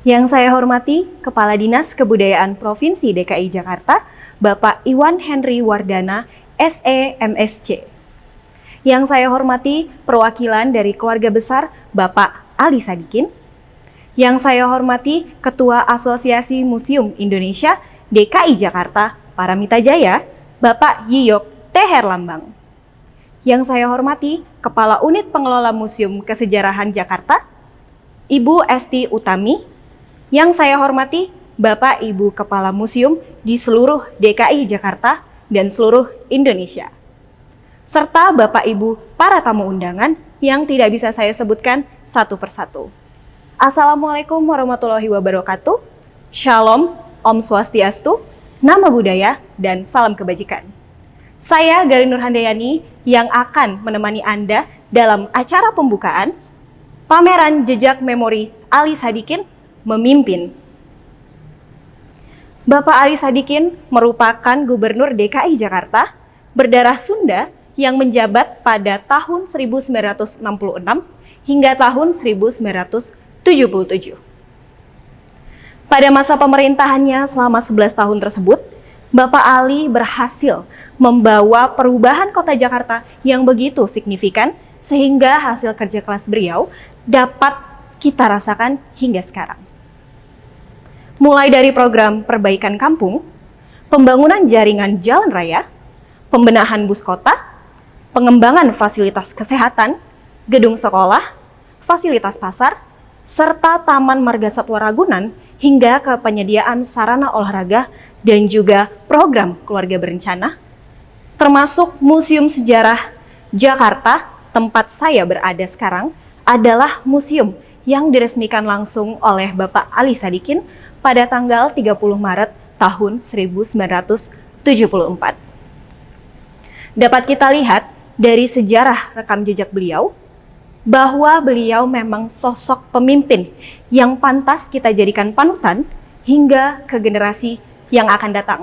Yang saya hormati Kepala Dinas Kebudayaan Provinsi DKI Jakarta, Bapak Iwan Henry Wardana, SE MSc. Yang saya hormati perwakilan dari keluarga besar Bapak Ali Sadikin. Yang saya hormati Ketua Asosiasi Museum Indonesia DKI Jakarta, Paramita Jaya, Bapak Yiyok T. Herlambang. Yang saya hormati Kepala Unit Pengelola Museum Kesejarahan Jakarta, Ibu Esti Utami. Yang saya hormati Bapak Ibu Kepala Museum di seluruh DKI Jakarta dan seluruh Indonesia. Serta Bapak Ibu para tamu undangan yang tidak bisa saya sebutkan satu persatu. Assalamualaikum warahmatullahi wabarakatuh. Shalom, Om Swastiastu, Nama Budaya, dan salam kebajikan. Saya Galih Nurhandayani yang akan menemani Anda dalam acara pembukaan Pameran Jejak Memori Ali Sadikin Memimpin. Bapak Ali Sadikin merupakan Gubernur DKI Jakarta berdarah Sunda yang menjabat pada tahun 1966 hingga tahun 1977. Pada masa pemerintahannya selama 11 tahun tersebut, Bapak Ali berhasil membawa perubahan kota Jakarta yang begitu signifikan sehingga hasil kerja keras beliau dapat kita rasakan hingga sekarang. Mulai dari program perbaikan kampung, pembangunan jaringan jalan raya, pembenahan bus kota, pengembangan fasilitas kesehatan, gedung sekolah, fasilitas pasar, serta Taman Marga Satwa Ragunan hingga ke penyediaan sarana olahraga dan juga program keluarga berencana, termasuk Museum Sejarah Jakarta, tempat saya berada sekarang, adalah museum yang diresmikan langsung oleh Bapak Ali Sadikin pada tanggal 30 Maret tahun 1974. Dapat kita lihat dari sejarah rekam jejak beliau, bahwa beliau memang sosok pemimpin yang pantas kita jadikan panutan hingga ke generasi yang akan datang.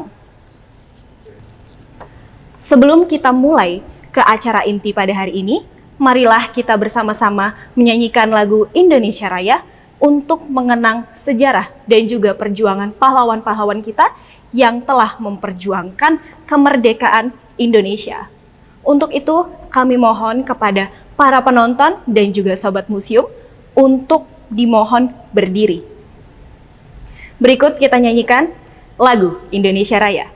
Sebelum kita mulai ke acara inti pada hari ini, marilah kita bersama-sama menyanyikan lagu Indonesia Raya untuk mengenang sejarah dan juga perjuangan pahlawan-pahlawan kita yang telah memperjuangkan kemerdekaan Indonesia. Untuk itu, kami mohon kepada para penonton dan juga sobat museum untuk dimohon berdiri. Berikut kita nyanyikan lagu Indonesia Raya.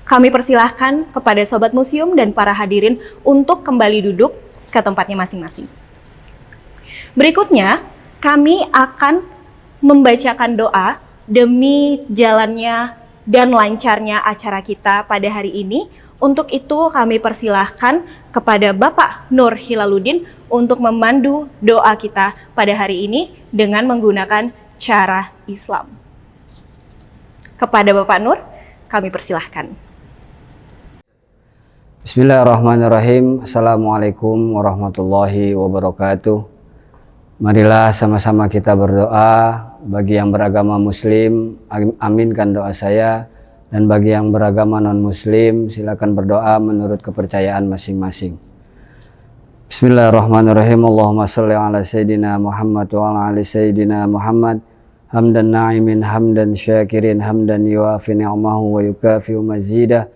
Kami persilahkan kepada sobat museum dan para hadirin untuk kembali duduk ke tempatnya masing-masing. Berikutnya, kami akan membacakan doa demi jalannya dan lancarnya acara kita pada hari ini Untuk itu kami persilahkan kepada Bapak Nur Hilaluddin untuk memandu doa kita pada hari ini dengan menggunakan cara Islam. Kepada Bapak Nur, kami persilahkan. Bismillahirrahmanirrahim. Assalamualaikum warahmatullahi wabarakatuh. Marilah sama-sama kita berdoa. Bagi yang beragama muslim, aminkan doa saya. Dan bagi yang beragama non-muslim, silakan berdoa menurut kepercayaan masing-masing. Bismillahirrahmanirrahim. Allahumma salli ala Sayyidina Muhammad wa ala ali Sayyidina Muhammad. Hamdan na'imin, hamdan syakirin, hamdan yuafi ni'mahu wa yukafi'u mazidah.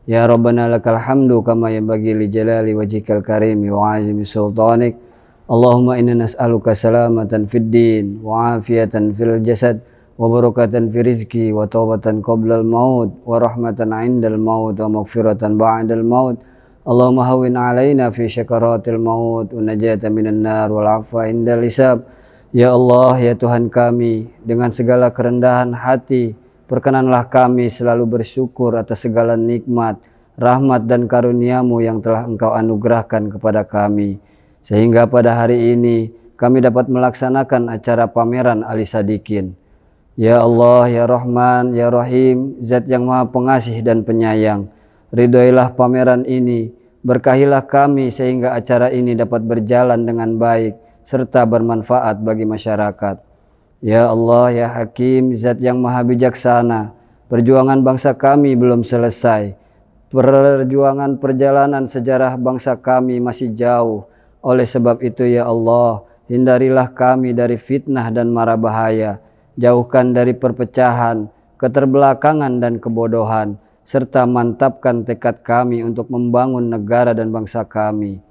Ya Rabbana lakal hamdu kama yanbaghi li jalali wajhikal karim wa azimi sultanik. Allahumma inna nas'aluka salamatan fid din wa afiyatan fil jasad wa barakatan fi rizki wa taubatan qoblal maut wa rahmatan 'indal maut wa maghfiratan ba'dal maut. Allahumma hawwin 'alaina fi syakaratil maut wa najatan minan nar wal 'afwa 'indal hisab. Ya Allah, ya Tuhan kami, dengan segala kerendahan hati, perkenanlah kami selalu bersyukur atas segala nikmat, rahmat dan karunia-Mu yang telah Engkau anugerahkan kepada kami. Sehingga pada hari ini kami dapat melaksanakan acara pameran Ali Sadikin. Ya Allah, ya Rahman, ya Rahim, Zat yang Maha Pengasih dan Penyayang, ridhoilah pameran ini, berkahilah kami sehingga acara ini dapat berjalan dengan baik serta bermanfaat bagi masyarakat. Ya Allah, ya Hakim, Zat yang Maha Bijaksana, perjuangan bangsa kami belum selesai. Perjuangan perjalanan sejarah bangsa kami masih jauh. Oleh sebab itu ya Allah, hindarilah kami dari fitnah dan mara bahaya. Jauhkan dari perpecahan, keterbelakangan dan kebodohan, serta mantapkan tekad kami untuk membangun negara dan bangsa kami.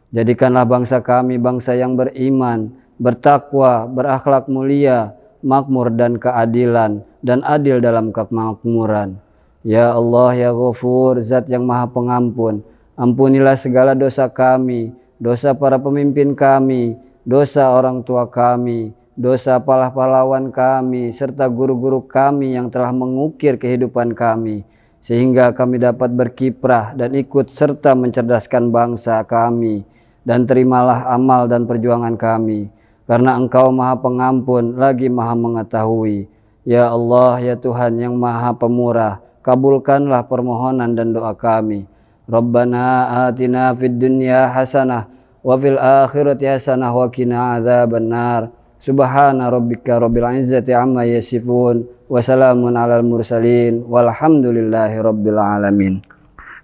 Jadikanlah bangsa kami bangsa yang beriman, bertakwa, berakhlak mulia, makmur dan keadilan, dan adil dalam kemakmuran. Ya Allah, ya Ghafur, Zat yang Maha Pengampun, ampunilah segala dosa kami, dosa para pemimpin kami, dosa orang tua kami, dosa pahlawan kami, serta guru-guru kami yang telah mengukir kehidupan kami, sehingga kami dapat berkiprah dan ikut serta mencerdaskan bangsa kami. Dan terimalah amal dan perjuangan kami, karena Engkau Maha Pengampun lagi Maha Mengetahui. Ya Allah, ya Tuhan yang Maha Pemurah, kabulkanlah permohonan dan doa kami. Rabbana atina fid dunya hasanah wa fil akhirati hasanah wa qina adzabannar. Subhana rabbika rabbil izzati amma yasifun wa salamun alal mursalin walhamdulillahi rabbil alamin.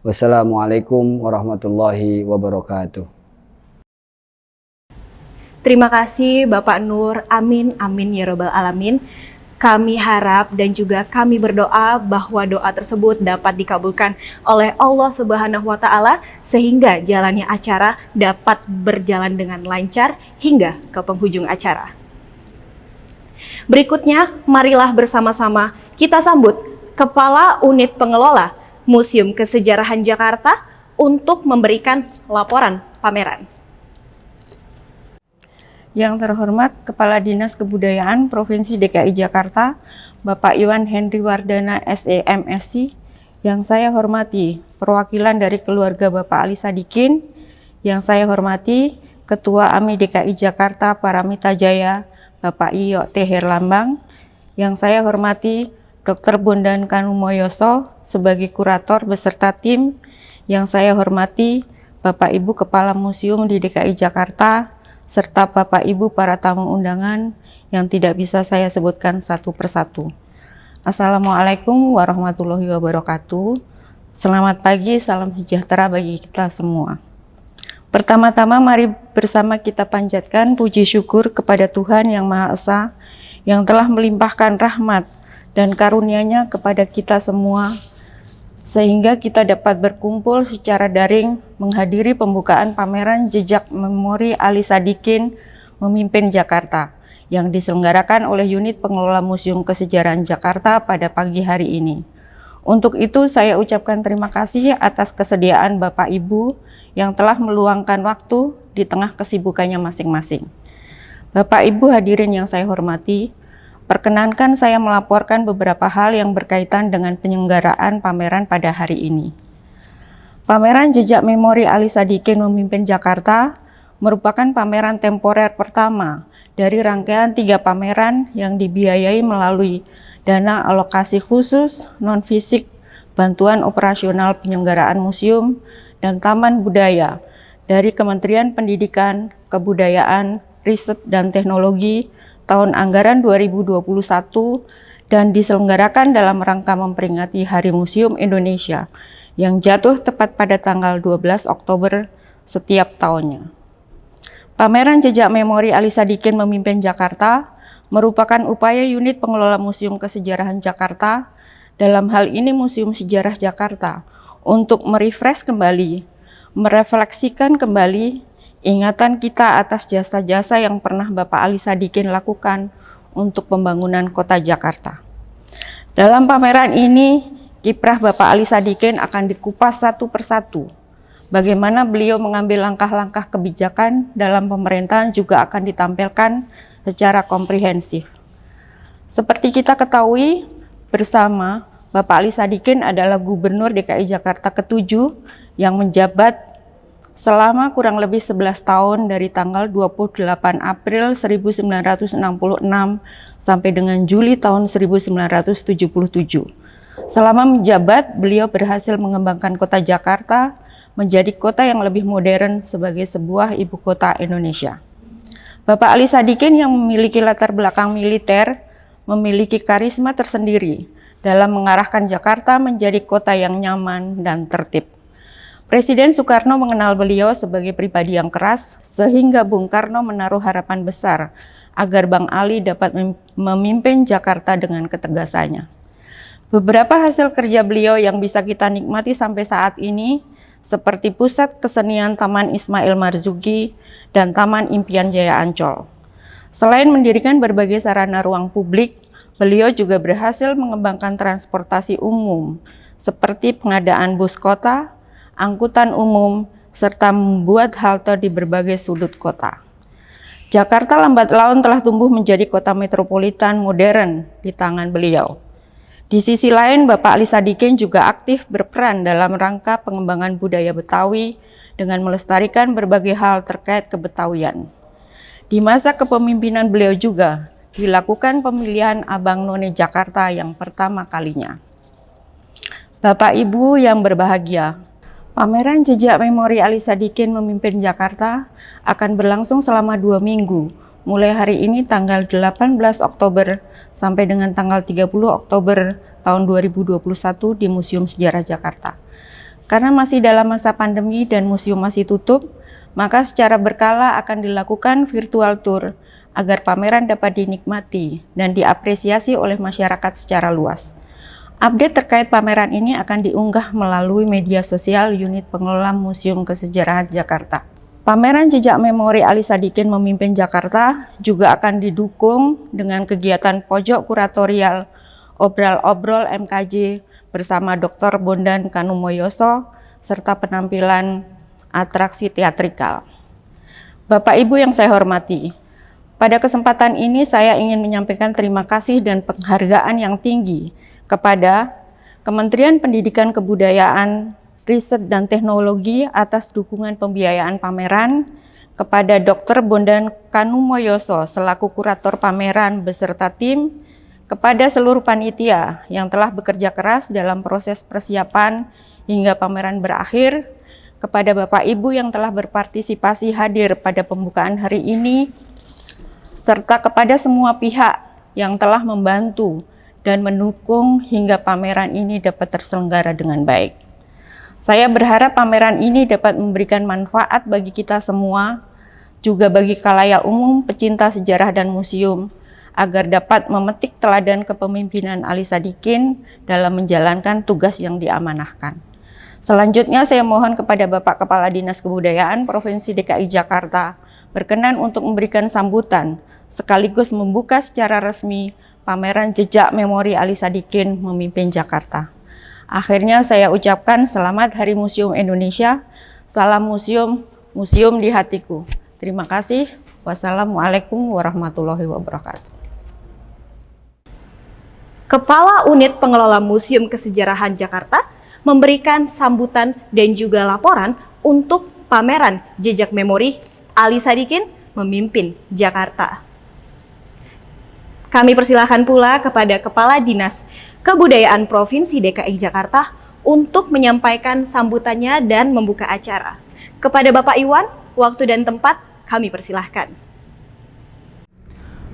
Wassalamualaikum warahmatullahi wabarakatuh. Terima kasih Bapak Nur, amin amin ya robbal alamin. Kami harap dan juga kami berdoa bahwa doa tersebut dapat dikabulkan oleh Allah Subhanahu wa Ta'ala, sehingga jalannya acara dapat berjalan dengan lancar hingga ke penghujung acara. Berikutnya, marilah bersama-sama kita sambut Kepala Unit Pengelola Museum Kesejarahan Jakarta untuk memberikan laporan pameran. Yang terhormat Kepala Dinas Kebudayaan Provinsi DKI Jakarta, Bapak Iwan Henry Wardana SE MSc, yang saya hormati perwakilan dari keluarga Bapak Ali Sadikin, yang saya hormati Ketua AMI DKI Jakarta Paramita Jaya, Bapak Iyo T. Herlambang, yang saya hormati Dr. Bondan Kanumoyoso sebagai kurator beserta tim, yang saya hormati Bapak Ibu Kepala Museum di DKI Jakarta, serta Bapak Ibu para tamu undangan yang tidak bisa saya sebutkan satu persatu. Assalamualaikum warahmatullahi wabarakatuh. Selamat pagi, salam sejahtera bagi kita semua. Pertama-tama mari bersama kita panjatkan puji syukur kepada Tuhan Yang Maha Esa yang telah melimpahkan rahmat dan karunia-Nya kepada kita semua, sehingga kita dapat berkumpul secara daring menghadiri pembukaan pameran Jejak Memori Ali Sadikin Memimpin Jakarta yang diselenggarakan oleh Unit Pengelola Museum Kesejarahan Jakarta pada pagi hari ini. Untuk itu saya ucapkan terima kasih atas kesediaan Bapak Ibu yang telah meluangkan waktu di tengah kesibukannya masing-masing. Bapak Ibu hadirin yang saya hormati, perkenankan saya melaporkan beberapa hal yang berkaitan dengan penyelenggaraan pameran pada hari ini. Pameran Jejak Memori Ali Sadikin Memimpin Jakarta merupakan pameran temporer pertama dari rangkaian 3 pameran yang dibiayai melalui dana alokasi khusus non-fisik bantuan operasional penyelenggaraan museum dan taman budaya dari Kementerian Pendidikan, Kebudayaan, Riset dan Teknologi tahun anggaran 2021 dan diselenggarakan dalam rangka memperingati Hari Museum Indonesia yang jatuh tepat pada tanggal 12 Oktober setiap tahunnya. Pameran Jejak Memori Ali Sadikin Memimpin Jakarta merupakan upaya unit pengelola Museum Kesejarahan Jakarta, dalam hal ini Museum Sejarah Jakarta, untuk merefresh kembali, merefleksikan kembali ingatan kita atas jasa-jasa yang pernah Bapak Ali Sadikin lakukan untuk pembangunan kota Jakarta. Dalam pameran ini, kiprah Bapak Ali Sadikin akan dikupas satu persatu. Bagaimana beliau mengambil langkah-langkah kebijakan dalam pemerintahan juga akan ditampilkan secara komprehensif. Seperti kita ketahui bersama, Bapak Ali Sadikin adalah Gubernur DKI Jakarta ke-7 yang menjabat selama kurang lebih 11 tahun dari tanggal 28 April 1966 sampai dengan Juli tahun 1977. Selama menjabat, beliau berhasil mengembangkan kota Jakarta menjadi kota yang lebih modern sebagai sebuah ibu kota Indonesia. Bapak Ali Sadikin yang memiliki latar belakang militer, memiliki karisma tersendiri dalam mengarahkan Jakarta menjadi kota yang nyaman dan tertib. Presiden Soekarno mengenal beliau sebagai pribadi yang keras, sehingga Bung Karno menaruh harapan besar agar Bang Ali dapat memimpin Jakarta dengan ketegasannya. Beberapa hasil kerja beliau yang bisa kita nikmati sampai saat ini, seperti Pusat Kesenian Taman Ismail Marzuki dan Taman Impian Jaya Ancol. Selain mendirikan berbagai sarana ruang publik, beliau juga berhasil mengembangkan transportasi umum, seperti pengadaan bus kota, angkutan umum, serta membuat halte di berbagai sudut kota. Jakarta lambat laun telah tumbuh menjadi kota metropolitan modern di tangan beliau. Di sisi lain, Bapak Ali Sadikin juga aktif berperan dalam rangka pengembangan budaya Betawi dengan melestarikan berbagai hal terkait kebetawian. Di masa kepemimpinan beliau juga dilakukan pemilihan Abang None Jakarta yang pertama kalinya. Bapak Ibu yang berbahagia, pameran Jejak Memori Ali Sadikin Memimpin Jakarta akan berlangsung selama 2 minggu, mulai hari ini tanggal 18 Oktober sampai dengan tanggal 30 Oktober tahun 2021 di Museum Sejarah Jakarta. Karena masih dalam masa pandemi dan museum masih tutup, maka secara berkala akan dilakukan virtual tour agar pameran dapat dinikmati dan diapresiasi oleh masyarakat secara luas. Update terkait pameran ini akan diunggah melalui media sosial unit pengelola Museum Kesejarahan Jakarta. Pameran Jejak Memori Ali Sadikin Memimpin Jakarta juga akan didukung dengan kegiatan pojok kuratorial obrol-obrol MKJ bersama Dr. Bondan Kanumoyoso serta penampilan atraksi teatrikal. Bapak Ibu yang saya hormati, pada kesempatan ini saya ingin menyampaikan terima kasih dan penghargaan yang tinggi kepada Kementerian Pendidikan Kebudayaan, Riset dan Teknologi atas dukungan pembiayaan pameran, kepada Dr. Bondan Kanumoyoso selaku kurator pameran beserta tim, kepada seluruh panitia yang telah bekerja keras dalam proses persiapan hingga pameran berakhir, kepada Bapak Ibu yang telah berpartisipasi hadir pada pembukaan hari ini, serta kepada semua pihak yang telah membantu dan mendukung hingga pameran ini dapat terselenggara dengan baik. Saya berharap pameran ini dapat memberikan manfaat bagi kita semua, juga bagi khalayak umum pecinta sejarah dan museum, agar dapat memetik teladan kepemimpinan Ali Sadikin dalam menjalankan tugas yang diamanahkan. Selanjutnya saya mohon kepada Bapak Kepala Dinas Kebudayaan Provinsi DKI Jakarta berkenan untuk memberikan sambutan sekaligus membuka secara resmi pameran Jejak Memori Ali Sadikin Memimpin Jakarta. Akhirnya saya ucapkan selamat Hari Museum Indonesia, salam museum, museum di hatiku. Terima kasih. Wassalamualaikum warahmatullahi wabarakatuh. Kepala Unit Pengelola Museum Kesejarahan Jakarta, memberikan sambutan dan juga laporan untuk pameran jejak memori Ali Sadikin memimpin Jakarta. Kami persilahkan pula kepada Kepala Dinas Kebudayaan Provinsi DKI Jakarta untuk menyampaikan sambutannya dan membuka acara. Kepada Bapak Iwan, waktu dan tempat kami persilahkan.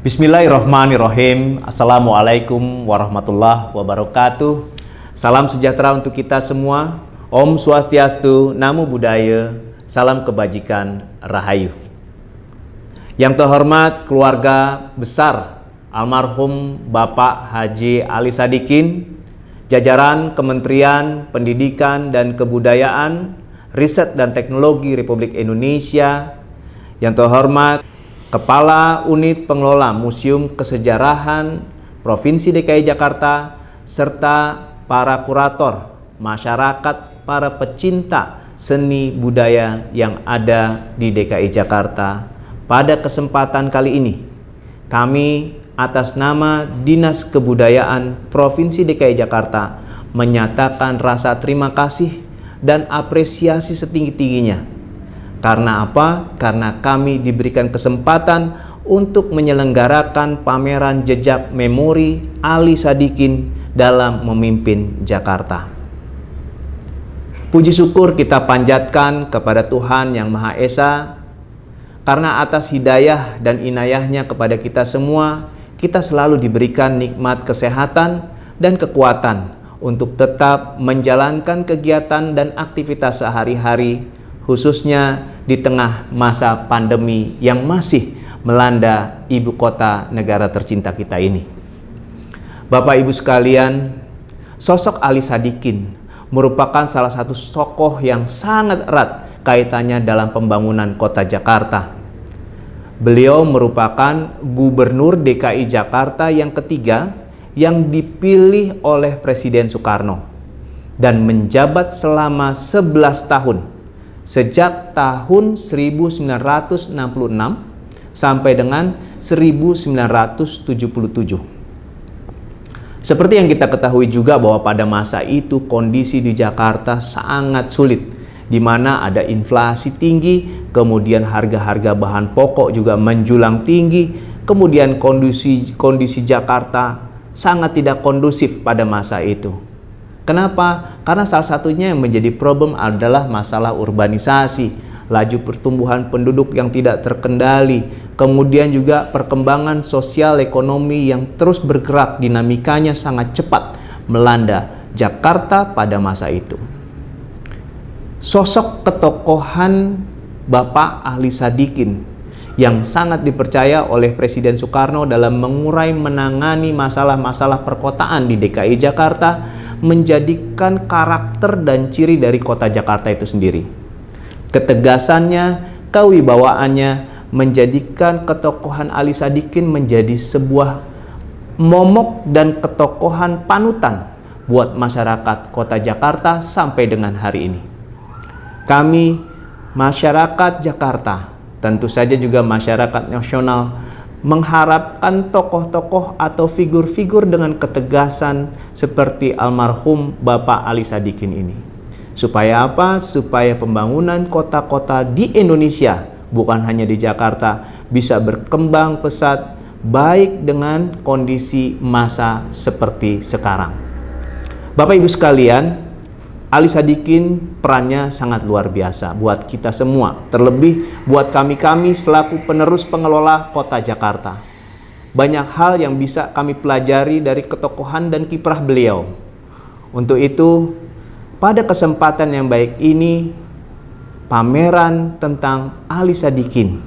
Bismillahirrahmanirrahim. Assalamualaikum warahmatullahi wabarakatuh. Salam sejahtera untuk kita semua. Om Swastiastu, Namo Buddhaya, salam kebajikan, Rahayu. Yang terhormat keluarga besar almarhum Bapak Haji Ali Sadikin, jajaran Kementerian Pendidikan dan Kebudayaan, Riset dan Teknologi Republik Indonesia, yang terhormat Kepala Unit Pengelola Museum Kesejarahan Provinsi DKI Jakarta, serta para kurator, masyarakat, para pecinta seni budaya yang ada di DKI Jakarta. Pada kesempatan kali ini, kami atas nama Dinas Kebudayaan Provinsi DKI Jakarta menyatakan rasa terima kasih dan apresiasi setinggi-tingginya. Karena apa? Karena kami diberikan kesempatan untuk menyelenggarakan pameran jejak memori Ali Sadikin dalam memimpin Jakarta. Puji syukur kita panjatkan kepada Tuhan Yang Maha Esa, karena atas hidayah dan inayahnya kepada kita semua, kita selalu diberikan nikmat kesehatan dan kekuatan untuk tetap menjalankan kegiatan dan aktivitas sehari-hari, khususnya di tengah masa pandemi yang masih melanda ibu kota negara tercinta kita ini. Bapak Ibu sekalian, sosok Ali Sadikin merupakan salah satu tokoh yang sangat erat kaitannya dalam pembangunan kota Jakarta. Beliau merupakan Gubernur DKI Jakarta yang ketiga yang dipilih oleh Presiden Soekarno dan menjabat selama 11 tahun. Sejak tahun 1966 sampai dengan 1977. Seperti yang kita ketahui juga bahwa pada masa itu kondisi di Jakarta sangat sulit, di mana ada inflasi tinggi, kemudian harga-harga bahan pokok juga menjulang tinggi, kemudian kondisi Jakarta sangat tidak kondusif pada masa itu. Kenapa? Karena salah satunya yang menjadi problem adalah masalah urbanisasi, laju pertumbuhan penduduk yang tidak terkendali, kemudian juga perkembangan sosial ekonomi yang terus bergerak, dinamikanya sangat cepat melanda Jakarta pada masa itu. Sosok ketokohan Bapak Ali Sadikin yang sangat dipercaya oleh Presiden Soekarno dalam mengurai menangani masalah-masalah perkotaan di DKI Jakarta menjadikan karakter dan ciri dari kota Jakarta itu sendiri. Ketegasannya, kewibawaannya menjadikan ketokohan Ali Sadikin menjadi sebuah momok dan ketokohan panutan buat masyarakat kota Jakarta sampai dengan hari ini. Kami, masyarakat Jakarta, tentu saja juga masyarakat nasional, mengharapkan tokoh-tokoh atau figur-figur dengan ketegasan seperti almarhum Bapak Ali Sadikin ini. Supaya apa? Supaya pembangunan kota-kota di Indonesia, bukan hanya di Jakarta, bisa berkembang pesat baik dengan kondisi masa seperti sekarang. Bapak Ibu sekalian, Ali Sadikin perannya sangat luar biasa buat kita semua, terlebih buat kami-kami selaku penerus pengelola kota Jakarta. Banyak hal yang bisa kami pelajari dari ketokohan dan kiprah beliau. Untuk itu, pada kesempatan yang baik ini, pameran tentang Ali Sadikin,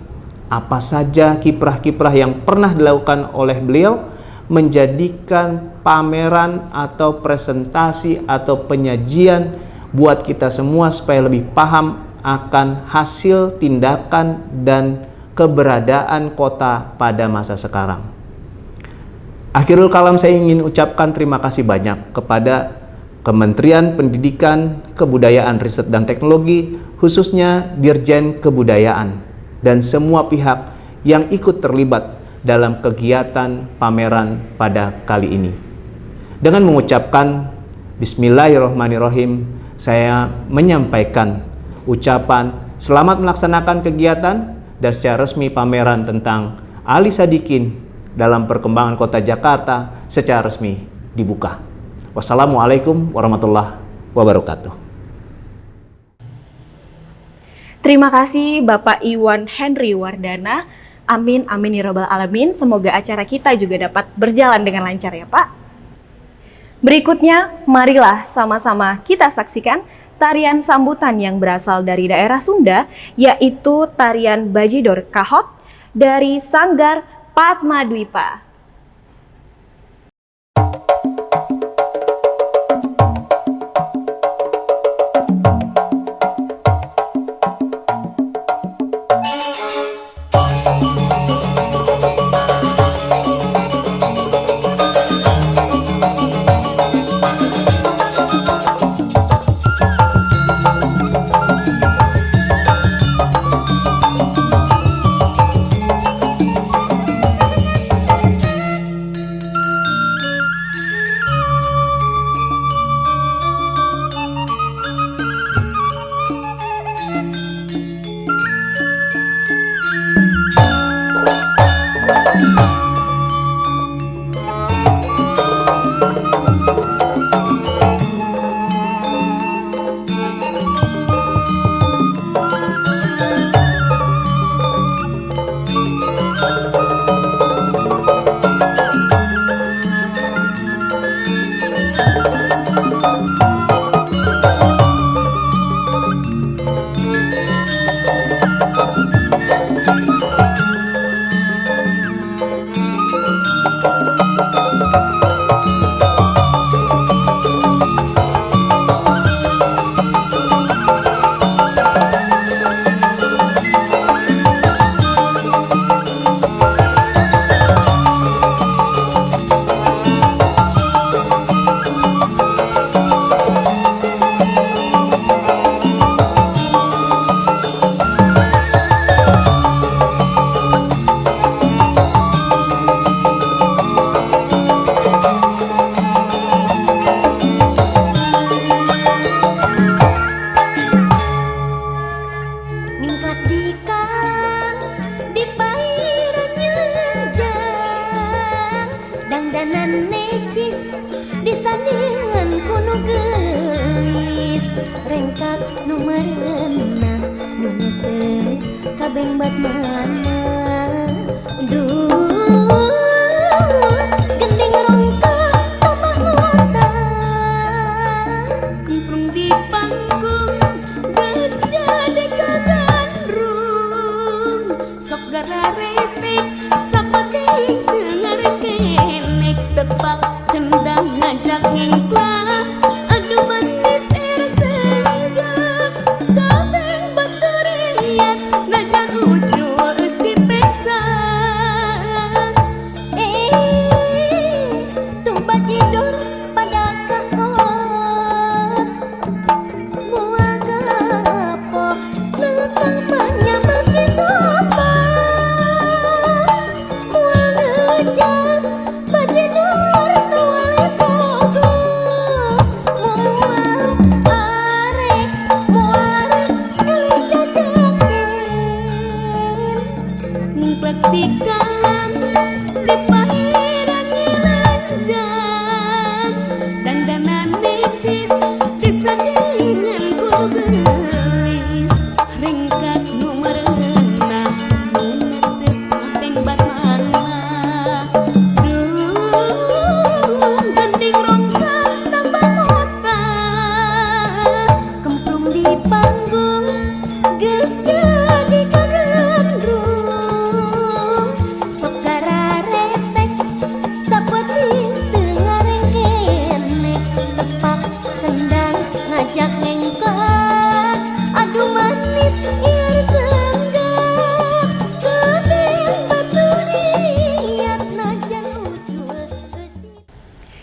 apa saja kiprah-kiprah yang pernah dilakukan oleh beliau, menjadikan pameran atau presentasi atau penyajian buat kita semua supaya lebih paham akan hasil tindakan dan keberadaan kota pada masa sekarang. Akhirul kalam, saya ingin ucapkan terima kasih banyak kepada Kementerian Pendidikan, Kebudayaan, Riset dan Teknologi, khususnya Dirjen Kebudayaan dan semua pihak yang ikut terlibat dalam kegiatan pameran pada kali ini. Dengan mengucapkan Bismillahirrahmanirrahim. Saya menyampaikan ucapan selamat melaksanakan kegiatan dan secara resmi pameran tentang Ali Sadikin dalam perkembangan Kota Jakarta secara resmi dibuka. Wassalamualaikum warahmatullahi wabarakatuh. Terima kasih Bapak Iwan Henry Wardana. Amin, amin ya rabbal alamin. Semoga acara kita juga dapat berjalan dengan lancar ya Pak. Berikutnya, marilah sama-sama kita saksikan tarian sambutan yang berasal dari daerah Sunda, yaitu tarian Bajidor Kahot dari Sanggar Padmadwipa.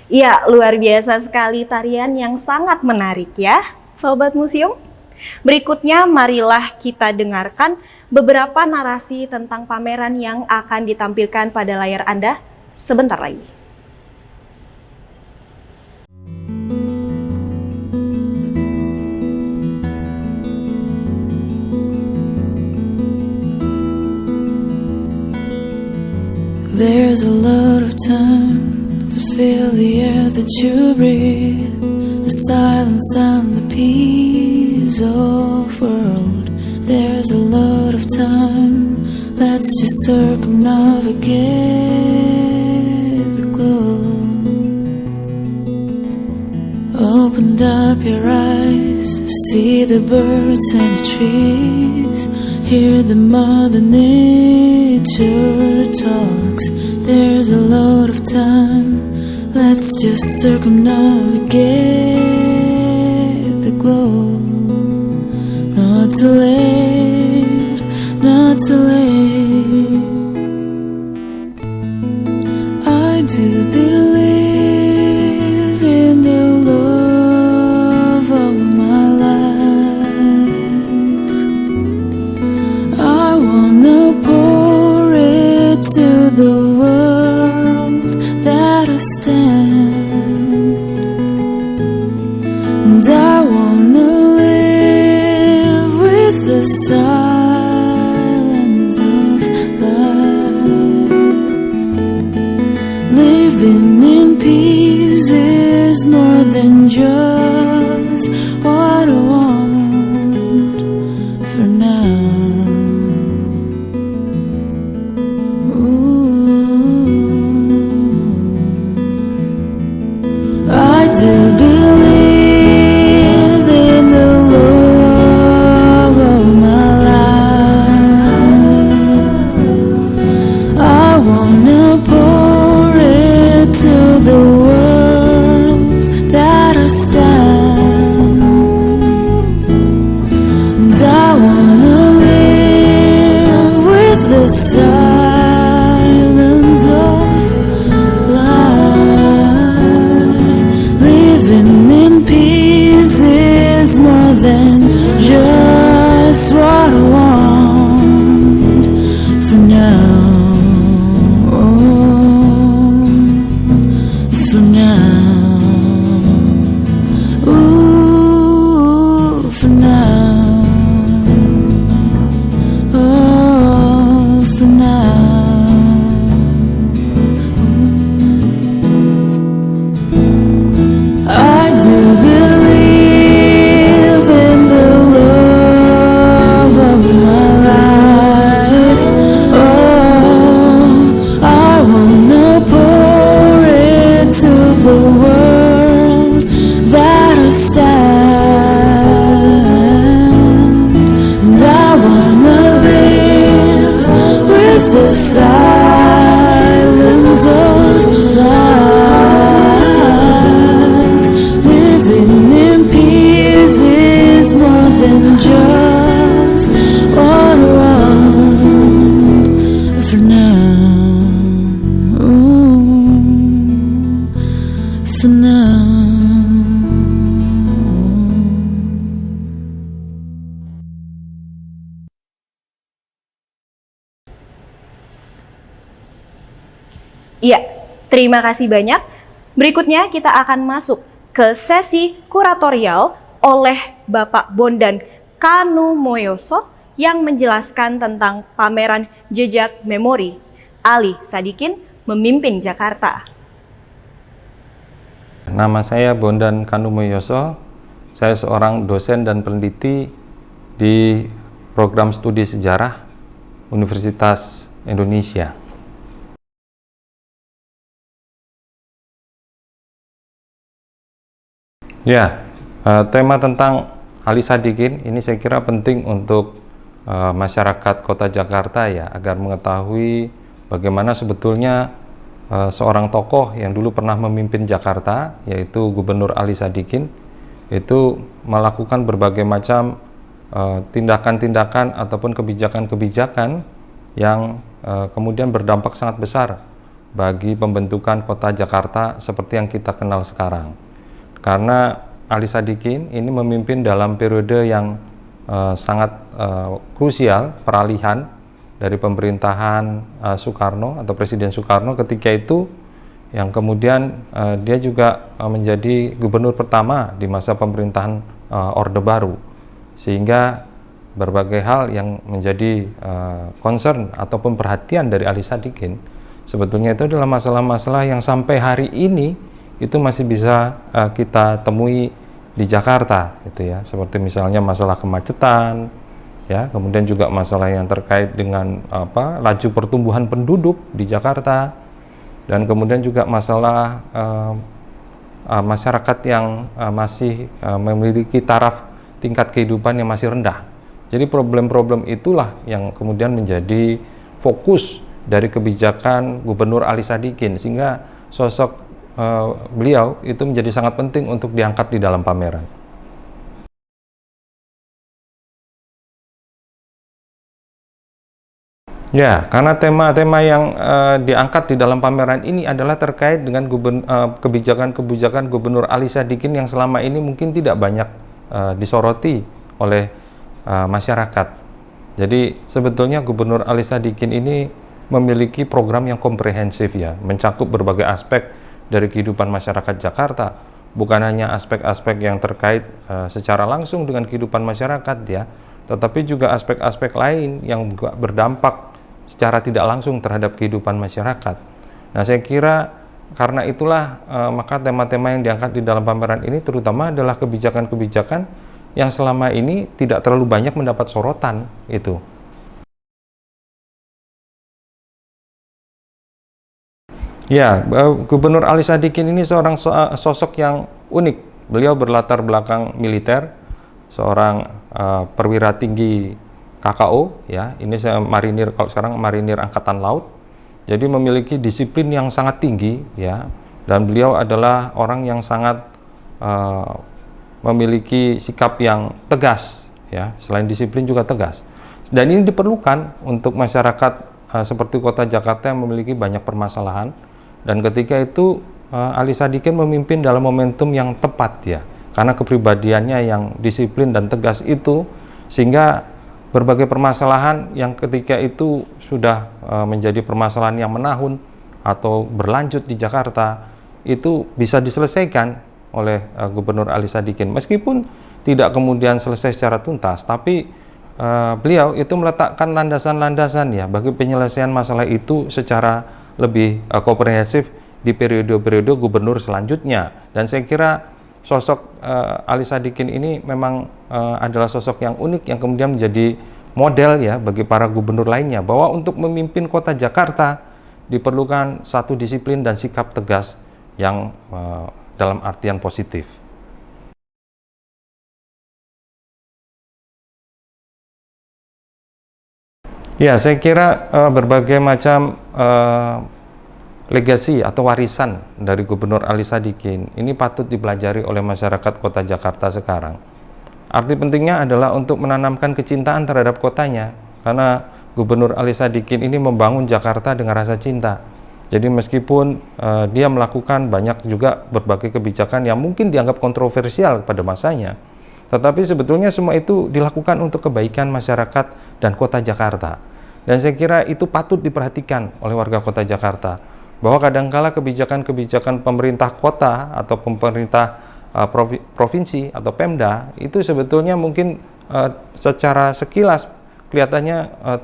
Ya, luar biasa sekali tarian yang sangat menarik ya, Sobat Museum. Berikutnya marilah kita dengarkan beberapa narasi tentang pameran yang akan ditampilkan pada layar Anda sebentar lagi. There's a lot of time to feel the air that you breathe, the silence and the peace of world. There's a lot of time, let's just circumnavigate the globe. Open up your eyes, see the birds and the trees, hear the mother nature talks. There's a lot of time, let's just circumnavigate the globe. Not too late, not too late. I do believe in the love of my life. I wanna pour it to the world that I stand, and I wanna live with the silence of life. Living in peace is more than just what I want for now. I do believe in the love of my life. I wanna pour it to the world that I stand, and I wanna live with the silence of life. Living in peace is more than just what I want for now. For now. Ooh, for now. Oh, for now. I do believe in the love of my life. Oh, I wanna pour it to the world that I stand, and I wanna live with the silence of life. Living in peace is more than just what I want for now. For now. Iya, terima kasih banyak. Berikutnya kita akan masuk ke sesi kuratorial oleh Bapak Bondan Kanumoyoso yang menjelaskan tentang pameran jejak memori. Ali Sadikin memimpin Jakarta. Nama saya Bondan Kanumoyoso. Saya seorang dosen dan peneliti di program studi sejarah Universitas Indonesia. Ya, tema tentang Ali Sadikin ini saya kira penting untuk masyarakat Kota Jakarta ya, agar mengetahui bagaimana sebetulnya seorang tokoh yang dulu pernah memimpin Jakarta, yaitu Gubernur Ali Sadikin, itu melakukan berbagai macam tindakan-tindakan ataupun kebijakan-kebijakan yang kemudian berdampak sangat besar bagi pembentukan Kota Jakarta seperti yang kita kenal sekarang. Karena Ali Sadikin ini memimpin dalam periode yang sangat krusial, peralihan dari pemerintahan Soekarno atau Presiden Soekarno ketika itu, yang kemudian dia juga menjadi gubernur pertama di masa pemerintahan Orde Baru, sehingga berbagai hal yang menjadi concern ataupun perhatian dari Ali Sadikin sebetulnya itu adalah masalah-masalah yang sampai hari ini itu masih bisa kita temui di Jakarta, gitu ya. Seperti misalnya masalah kemacetan, ya, kemudian juga masalah yang terkait dengan laju pertumbuhan penduduk di Jakarta, dan kemudian juga masalah masyarakat yang masih memiliki taraf tingkat kehidupan yang masih rendah. Jadi problem-problem itulah yang kemudian menjadi fokus dari kebijakan Gubernur Ali Sadikin, sehingga sosok beliau itu menjadi sangat penting untuk diangkat di dalam pameran. Ya, karena tema-tema yang diangkat di dalam pameran ini adalah terkait dengan kebijakan-kebijakan Gubernur Ali Sadikin yang selama ini mungkin tidak banyak disoroti oleh masyarakat. Jadi sebetulnya Gubernur Ali Sadikin ini memiliki program yang komprehensif, ya, mencakup berbagai aspek dari kehidupan masyarakat Jakarta, bukan hanya aspek-aspek yang terkait secara langsung dengan kehidupan masyarakat, ya, tetapi juga aspek-aspek lain yang berdampak secara tidak langsung terhadap kehidupan masyarakat. Nah, saya kira karena itulah maka tema-tema yang diangkat di dalam pameran ini terutama adalah kebijakan-kebijakan yang selama ini tidak terlalu banyak mendapat sorotan itu. Ya, Gubernur Ali Sadikin ini seorang sosok yang unik. Beliau berlatar belakang militer, seorang perwira tinggi KKO, ya. Ini saya marinir, kalau sekarang marinir Angkatan Laut. Jadi memiliki disiplin yang sangat tinggi, ya. Dan beliau adalah orang yang sangat memiliki sikap yang tegas, ya. Selain disiplin juga tegas. Dan ini diperlukan untuk masyarakat seperti Kota Jakarta yang memiliki banyak permasalahan. Dan ketika itu Ali Sadikin memimpin dalam momentum yang tepat, ya, karena kepribadiannya yang disiplin dan tegas itu, sehingga berbagai permasalahan yang ketika itu sudah menjadi permasalahan yang menahun atau berlanjut di Jakarta itu bisa diselesaikan oleh Gubernur Ali Sadikin, meskipun tidak kemudian selesai secara tuntas, tapi beliau itu meletakkan landasan-landasan, ya, bagi penyelesaian masalah itu secara lebih komprehensif di periode-periode gubernur selanjutnya. Dan saya kira sosok Ali Sadikin ini memang adalah sosok yang unik yang kemudian menjadi model, ya, bagi para gubernur lainnya, bahwa untuk memimpin Kota Jakarta diperlukan satu disiplin dan sikap tegas yang dalam artian positif. Ya, saya kira berbagai macam legasi atau warisan dari Gubernur Ali Sadikin ini patut dipelajari oleh masyarakat Kota Jakarta sekarang. Arti pentingnya adalah untuk menanamkan kecintaan terhadap kotanya, karena Gubernur Ali Sadikin ini membangun Jakarta dengan rasa cinta. Jadi meskipun dia melakukan banyak juga berbagai kebijakan yang mungkin dianggap kontroversial pada masanya, tetapi sebetulnya semua itu dilakukan untuk kebaikan masyarakat dan Kota Jakarta. Dan saya kira itu patut diperhatikan oleh warga Kota Jakarta, bahwa kadangkala kebijakan-kebijakan pemerintah kota atau pemerintah provinsi atau Pemda itu sebetulnya mungkin secara sekilas kelihatannya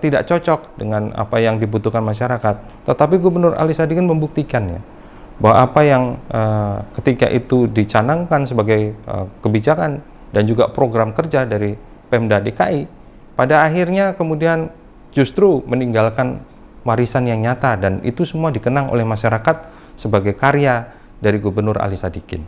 tidak cocok dengan apa yang dibutuhkan masyarakat. Tetapi Gubernur Ali Sadikin membuktikannya, bahwa apa yang ketika itu dicanangkan sebagai kebijakan dan juga program kerja dari Pemda DKI, pada akhirnya kemudian justru meninggalkan warisan yang nyata, dan itu semua dikenang oleh masyarakat sebagai karya dari Gubernur Ali Sadikin.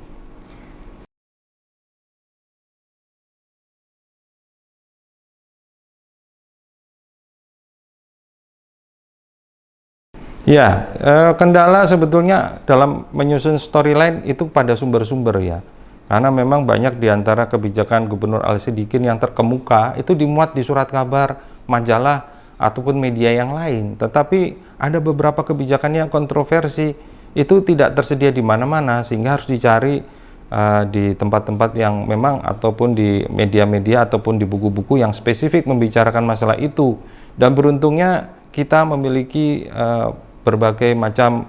Ya, kendala sebetulnya dalam menyusun storyline itu pada sumber-sumber, ya. Karena memang banyak di antara kebijakan Gubernur Ali Sadikin yang terkemuka itu dimuat di surat kabar, majalah, ataupun media yang lain. Tetapi ada beberapa kebijakan yang kontroversi itu tidak tersedia di mana-mana, sehingga harus dicari di tempat-tempat yang memang, ataupun di media-media ataupun di buku-buku yang spesifik membicarakan masalah itu. Dan beruntungnya kita memiliki berbagai macam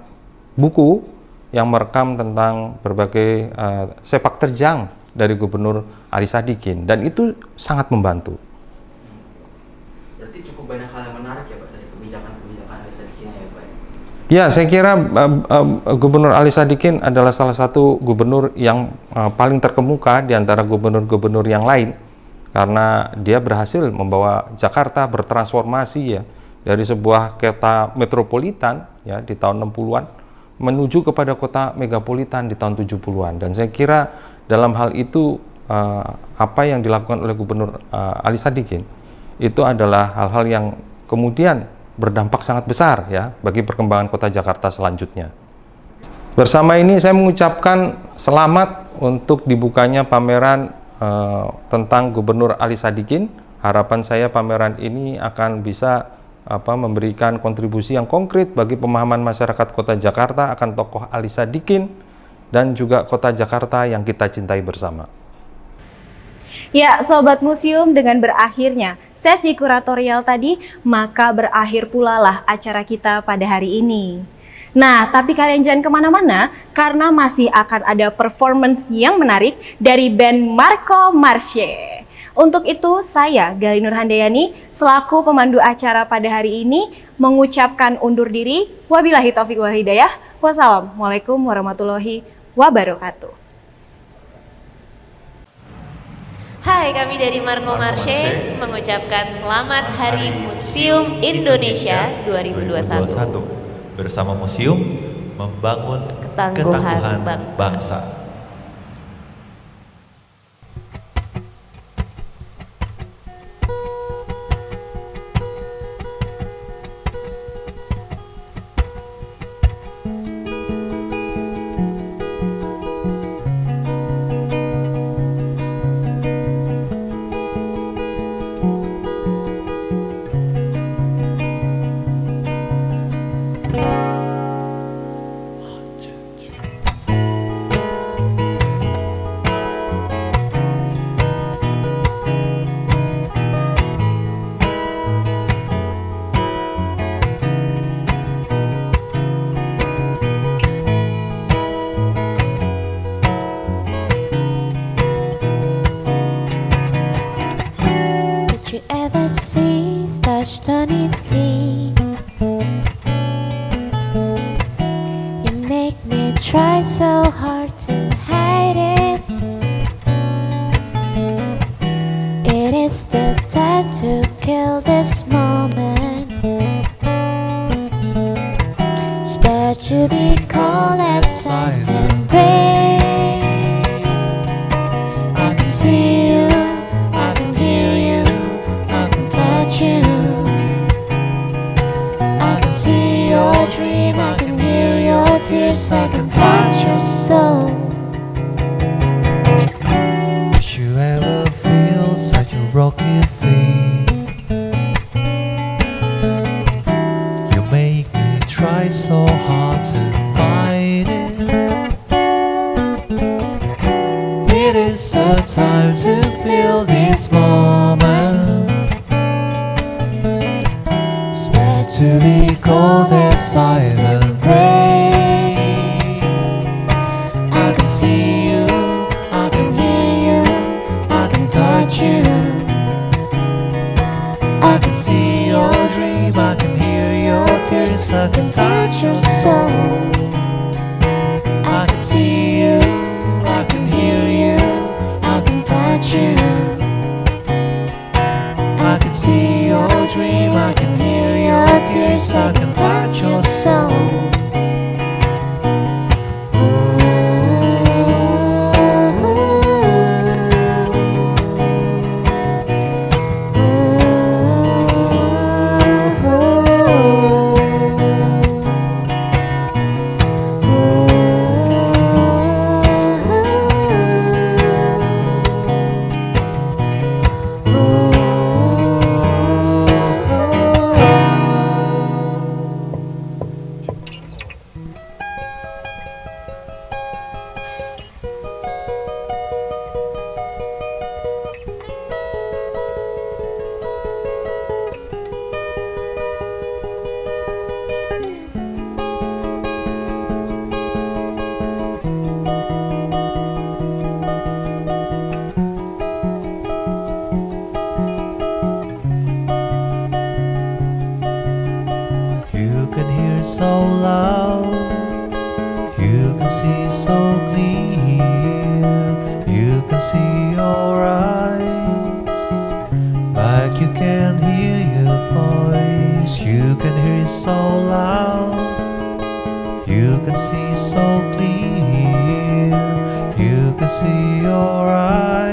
buku yang merekam tentang berbagai sepak terjang dari Gubernur Ali Sadikin, dan itu sangat membantu. Berarti cukup banyak hal yang menarik, ya, Pak, dari kebijakan-kebijakan Ali Sadikin, ya, Pak. Ya, saya kira Gubernur Ali Sadikin adalah salah satu gubernur yang paling terkemuka di antara gubernur-gubernur yang lain, karena dia berhasil membawa Jakarta bertransformasi ya dari sebuah kota metropolitan ya di tahun 60-an menuju kepada kota megapolitan di tahun 70-an. Dan saya kira dalam hal itu apa yang dilakukan oleh Gubernur Ali Sadikin itu adalah hal-hal yang kemudian berdampak sangat besar ya bagi perkembangan kota Jakarta selanjutnya. Bersama ini saya mengucapkan selamat untuk dibukanya pameran tentang Gubernur Ali Sadikin. Harapan saya pameran ini akan bisa memberikan kontribusi yang konkret bagi pemahaman masyarakat kota Jakarta akan tokoh Ali Sadikin dan juga kota Jakarta yang kita cintai bersama. Ya, Sobat Museum, dengan berakhirnya sesi kuratorial tadi, maka berakhir pula lah acara kita pada hari ini. Nah, tapi kalian jangan kemana-mana, karena masih akan ada performance yang menarik dari band Marco Marche. Untuk itu, saya, Gali Nur Handayani, selaku pemandu acara pada hari ini, mengucapkan undur diri. Wabillahi taufiq wal hidayah. Wassalamualaikum warahmatullahi wabarakatuh. Hai, kami dari Marco Marche mengucapkan Selamat Hari Museum Indonesia 2021. Bersama museum membangun ketangguhan bangsa. Did you ever see such stunning thing? You make me try so hard to hide it. It is the time to kill this moment. Spare to be cold as ice and rain. I can see you, I can hear you, I can touch you. I can see your dream, I can hear your tears, I can touch your soul. Did you ever feel such a rocky thing? You make me try so hard to fight it. It is the time to feel this moment. Spare to be cold as ice and rain. I can see you, I can hear you, I can touch you. I can see your dream, I can hear your tears, I can touch your soul. I can see you, I can hear you, I can touch you. I can see your dream, I can hear your tears, I can touch your soul. so loud. You can see so clear. You can see your eyes, like you can hear your voice. You can hear it so loud. You can see so clear. You can see your eyes.